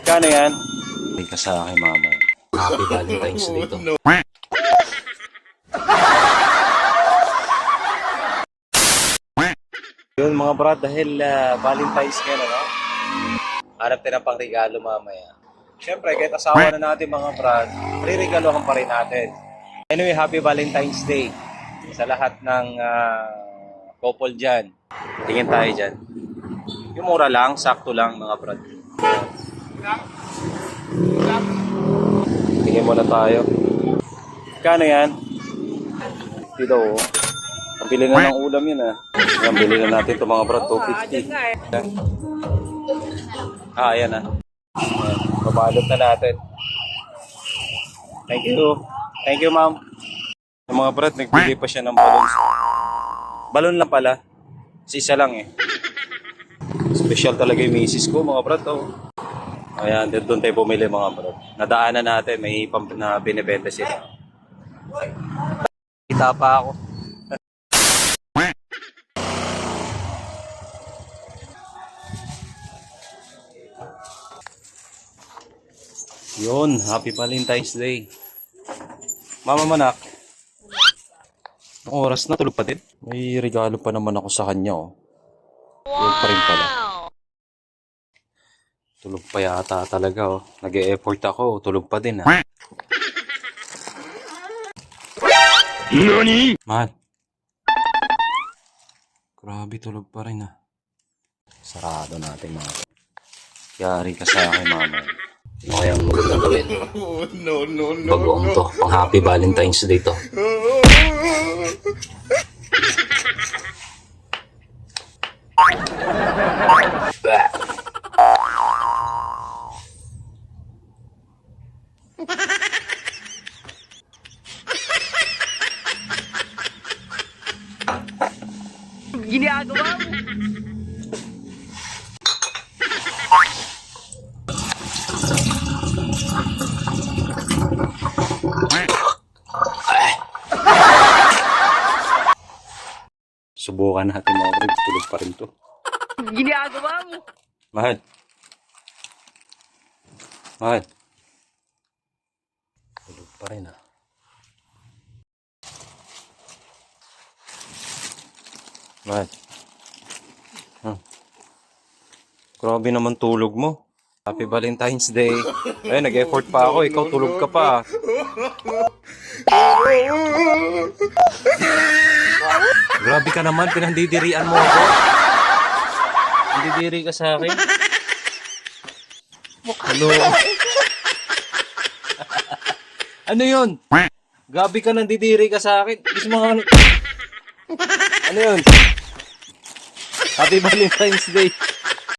Kano yan? Hindi ka sa akin, mama. Happy Valentine's Day to. Yun mga brad, dahil Valentine's ka na, no? Hanap tayo ng pangregalo mamaya. Siyempre, kahit asawa na natin mga brad, re-regalohan pa rin natin. Anyway, Happy Valentine's Day sa lahat ng couple dyan. Tingin tayo dyan. Yung mura lang, sakto lang mga brad. Tingin muna tayo. Kano yan? Dito oh. Ang bili na ng ulam yun ah. Ang bili na natin ito mga brad, 250. Ayan ah. Babalot na natin. Thank you. Thank you ma'am. Yung mga brad, nagbigay pa siya ng balloons. Balon lang pala. Isa lang eh. Special talaga yung misis ko mga brad oh. Ayan, doon tayo bumili mga brad. Nadaanan natin, may na binibenta sila. Kita pa ako. Yun, Happy Valentine's Day. Mama Manak. Ang oras na, tulog pa din. May regalo pa naman ako sa kanya oh. Tulog pa rin pala. Tulog pa yata talaga oh. Nag-e-effort ako, tulog pa din ah. NANI? Mahal. Grabe, tulog pa rin ah. Sarado natin mga. Yari ka sa akin mama. Ano kayang magandang gawin? Bagoong to. Pang Happy Valentine's Day to. Ginagawa mo. Subukan natin mga brad, tulog pa rin to. Ginagawa mo. Mahal. Mahal. Tulog pa rin ah. Mahal. Grabe naman tulog mo. Happy Valentine's Day. Ay, nag-effort pa ako. Ikaw tulog ka pa. Grabe ka naman. Pinandidirian mo ako. Nandidiri ka sa akin. Ano? Ano yun? Gabi ka nandidiri ka sa akin. Gusto mo ano yun? Happy Valentine's Day.